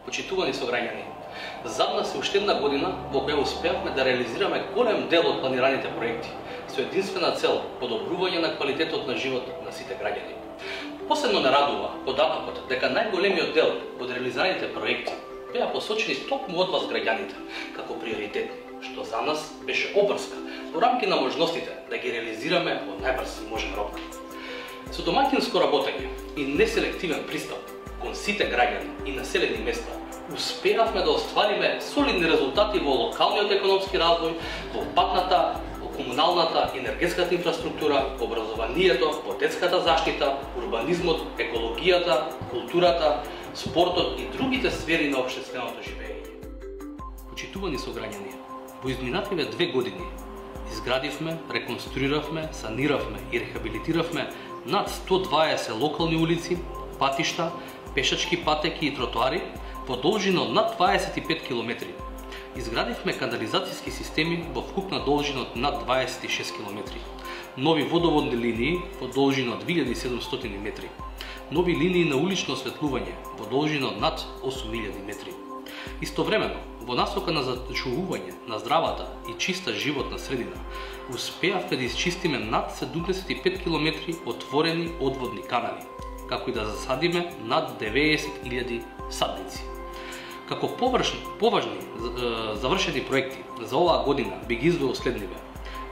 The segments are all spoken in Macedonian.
Почитувани сограѓани, зад нас е уште една година во која успеавме да реализираме голем дел од планираните проекти со единствена цел подобрување на квалитетот на живот на сите граѓани. Посебно не радува податокот дека најголемиот дел од реализираните проекти беа посочени токму од вас граѓаните како приоритетни, што за нас беше обврска во рамки на можностите да ги реализираме во најбрз можен рок. Со домаќинско работење и неселективен пристап кон сите граѓани и населени места, успеавме да оствариме солидни резултати во локалниот економски развој, во патната, во комуналната, енергетската инфраструктура, образованието, во детската заштита, урбанизмот, екологијата, културата, спортот и другите сфери на општественото живење. Почитувани сограѓани, во изминативе 2 години изградивме, реконструиравме, саниравме и рехабилитиравме над 120 локални улици, патишта, пешачки патеки и тротоари во должина од над 25 км. Изградивме канализацијски системи во вкупна должина од над 26 км. Нови водоводни линии во должина од 2700 метри. Нови линии на улично осветлување во должина од над 8000 метри. Истовремено, во насока на зачувување на здравата и чиста животна средина, успеавме да изчистиме над 75 км отворени одводни канали, како и да засадиме над 90.000 садници. Како поважни завршени проекти за оваа година би ги издвоил следниве.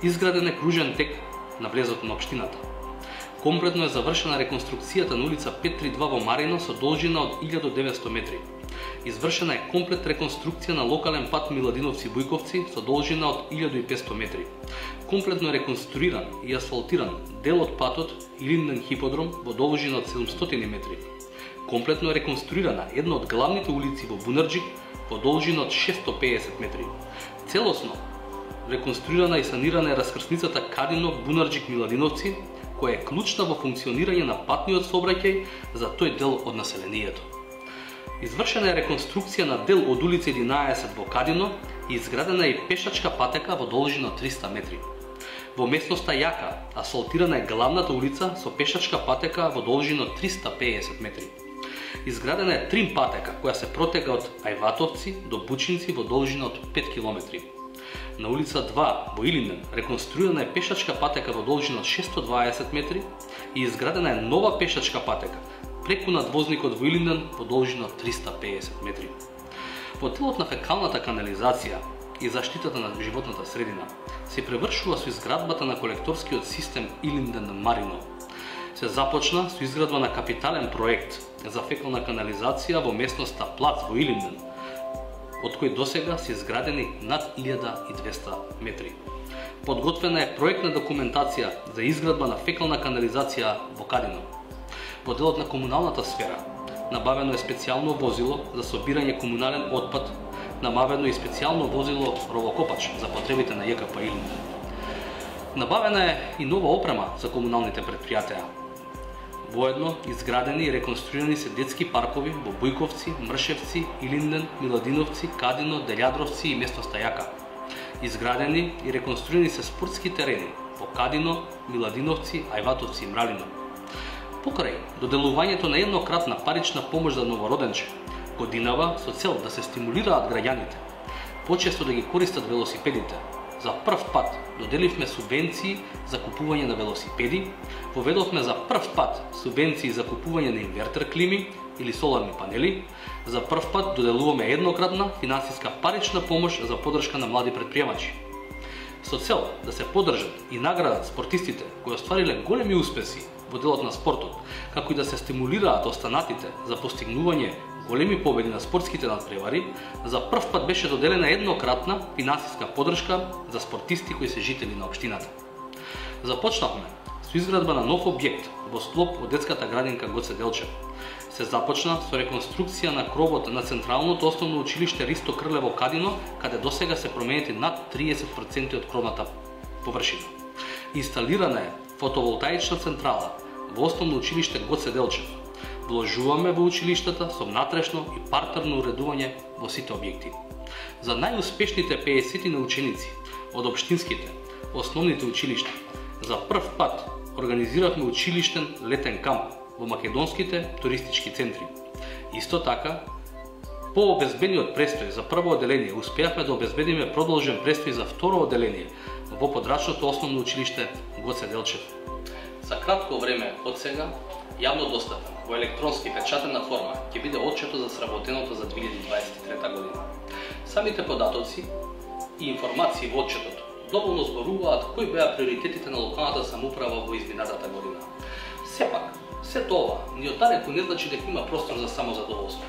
Изграден е кружен тек на влезот на општината. Комплетно е завршена реконструкцијата на улица 532 во Марино со должина од 1900 метри. Извршена е комплет реконструкција на локален пат Миладиновци-Бујковци со должина од 1500 метри. Комплетно е реконструиран и асфалтиран дел од патот Илинден хиподром во должина од 700 метри. Комплетно е реконструирана една од главните улици во Бунарџик во должина од 650 метри. Целосно реконструирана и санирана е раскрсницата Кадино-Бунарџик-Миладиновци, која е клучна во функционирање на патниот сообраќај за тој дел од населението. Извршена е реконструкција на дел од улица 11 во Кадино и изградена е пешачка патека во должина 300 метри. Во местноста Јака асфалтирана е главната улица со пешачка патека во должина 350 метри. Изградена е трим патека која се протега од Ајватовци до Бучинци во должина од 5 км. На улица 2 во Илинден реконструирана е пешачка патека во должина од 620 метри и изградена е нова пешачка патека преку надвозникот во Илинден во должина од 350 метри. Во делот на фекалната канализација и заштитата на животната средина се превршува со изградбата на колекторскиот систем Илинден-Марино. Се започна со изградба на капитален проект за фекална канализација во местноста Плац во Илинден, од кој досега се изградени над 1200 метри. Подготвена е проектна документација за изградба на фекална канализација во Кадино. Во делот на комуналната сфера набавено е специјално возило за собирање комунален отпад, набавено е и специјално возило ровокопач за потребите на ЈКП Илинден. Набавена е и нова опрема за комуналните предпријатија. Воедно изградени и реконструирани се детски паркови во Бујковци, Мршевци, Илинден, Миладиновци, Кадино, Делјадровци и местноста Јака. Изградени и реконструирани се спортски терени во Кадино, Миладиновци, Ајватовци и Мралино. Покрај доделувањето на еднократна парична помош за новороденче, годинава со цел да се стимулираат граѓаните почесто да ги користат велосипедите, за прв пат доделивме субвенции за купување на велосипеди, воведовме за прв пат субвенции за купување на инвертер клими или соларни панели, за прв пат доделуваме еднократна финансиска парична помош за поддршка на млади претприемачи. Со цел да се поддржат и наградат спортистите кои оствариле големи успеси во делот на спортот, како и да се стимулираат останатите за постигнување големи победи на спортските надпревари, за прв пат беше доделена еднократна финансиска поддршка за спортисти кои се жители на општината. Започнавме со изградба на нов објект во склоп од детската градинка Гоце Делчев. Се започна со реконструкција на кровот на Централното основно училиште Ристо Крлево Кадино, каде досега се променети над 30% од кровната површина. Инсталирана е фотоволтаична централа во основно училиште Гоце Делчев. Вложуваме во училиштата со внатрешно и партерно уредување во сите објекти. За најуспешните 50 на ученици од општинските, основните училишта, за прв пат организиравме училиштен летен камп во македонските туристички центри. Исто така, По обезбедениот престој за прво одделение успеавме да обезбедиме продолжен престој за второ одделение во подрачното основно училиште Гоце Делчев. За кратко време од сега, јавно достапен во електронски печатена форма ќе биде отчетот за сработеното за 2023 година. Самите податоци и информации во отчетот доволно зборуваат кои беа приоритетите на локалната самоуправа во изминатата година. Сепак, се тоа ни оддалеку не значи дека има простор за самозадоволство.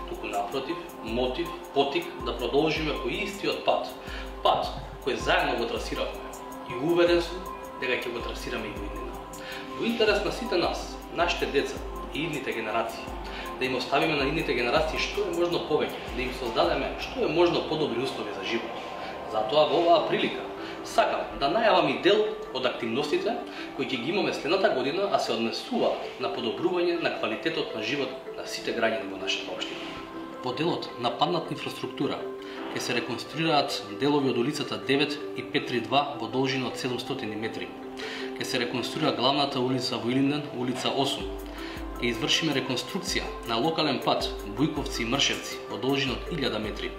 Туку напротив, мотив, потик да продолжиме по истиот пат кој заедно го трасиравме. И уверен сум дека ќе го трасираме и во иднина. Во интерес на сите нас, нашите деца и идните генерации, да им оставиме на идните генерации што е можно повеќе, да им создадеме што е можно подобри услови за живот. Затоа во оваа прилика сакам да најавам и дел од активностите кои ќе ги имаме следната година, а се однесуваат на подобрување на квалитетот на живот на сите граѓани во нашата општина. По делот на патната инфраструктура ќе се реконструираат делови од улицата 9 и 532 во должина од 700 метри. Ќе се реконструира главната улица во Илинден, улица 8. Ќе извршиме реконструкција на локален пат Бујковци и Мршевци во должина од 1000 метри.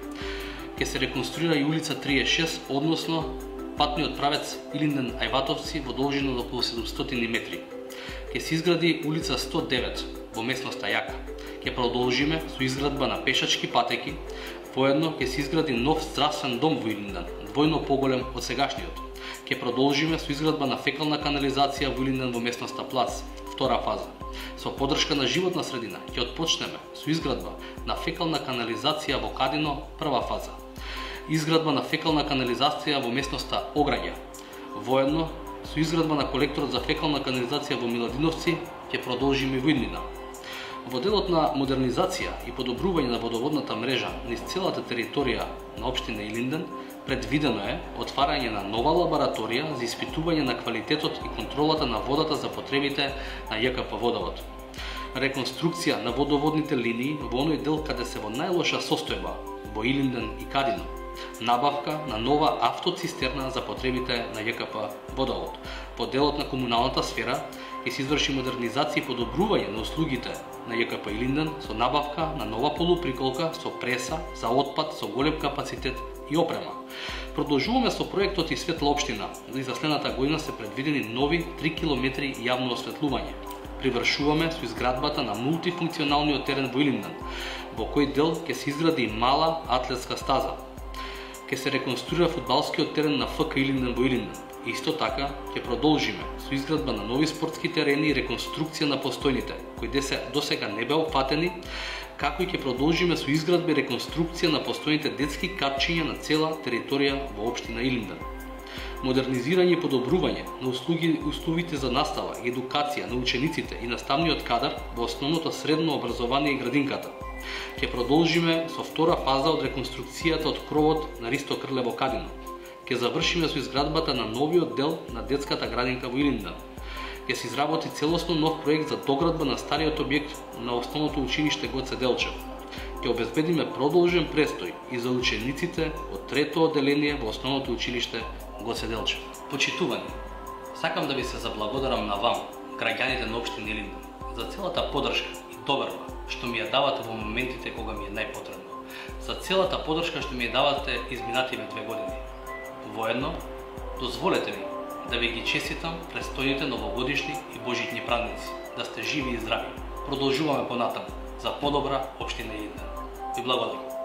Ќе се реконструира и улица 36, односно патниот правец Илинден Ајватовци во должина од околу 700 метри. Ќе се изгради улица 109 во местноста Јака. Ќе продолжиме со изградба на пешачки патеки, воедно ќе се изгради нов здравствен дом во Илинден, двојно поголем од сегашниот. Ќе продолжиме со изградба на фекална канализација во Илинден во местноста Плац, втора фаза. Со подршка на животна средина ќе отпочнеме со изградба на фекална канализација во Кадино, прва фаза. Изградба на фекална канализација во местноста Ограѓа. Воедно со изградба на колекторот за фекална канализација во Миладиновци ќе продолжиме во иднина. Во делот на модернизација и подобрување на водоводната мрежа низ целата територија на општина Илинден, предвидено е отварање на нова лабораторија за испитување на квалитетот и контролата на водата за потребите на ЈКП Водовод. Реконструкција на водоводните линии во оној дел каде се во најлоша состојба, во Илинден и Кадино. Набавка на нова автоцистерна за потребите на ЈКП Водовод. По делот на комуналната сфера ќе се изврши модернизација и подобрување на услугите на ЈКП Илинден со набавка на нова полуприколка со преса за отпад со голем капацитет и опрема. Продолжуваме со проектот и светла општина, и за следната година се предвидени нови 3 км јавно осветлување. Привршуваме со изградбата на мултифункционалниот терен во Илинден, во кој дел ќе се изгради мала атлетска стаза. Ќе се реконструира фудбалскиот терен на ФК Илинден во Илинден. Исто така ќе продолжиме со изградба на нови спортски терени и реконструкција на постојните, кои досега не беа опфатени, како и ќе продолжиме со изградба и реконструкција на постојните детски катчиња на цела територија во општина Илинден. Модернизирање и подобрување на условите за настава и едукација на учениците и наставниот кадар во основното средно образование и градинката. Ќе продолжиме со втора фаза од реконструкцијата од кровот на Ристо Крле во Кадино. Ќе завршиме со изградбата на новиот дел на детската градинка во Илинден. Ќе се изработи целосно нов проект за доградба на стариот објект на основното училиште Гоце Делчев. Ќе обезбедиме продолжен престој и за учениците од трето одделение во основното училиште Гоце Делчев. Почитувани, сакам да ви се заблагодарам на вам, граѓаните на општина Илинден, за целата поддршка и доверба што ми ја давате во моментите кога ми е најпотребно. За целата поддршка што ми ја давате изминативе 2 години. Воедно, дозволете ми да ви ги честитам престојните новогодишни и божитни празници, да сте живи и здрави. Продолжуваме понатаму за подобра општина Илинден. Ви благодарам.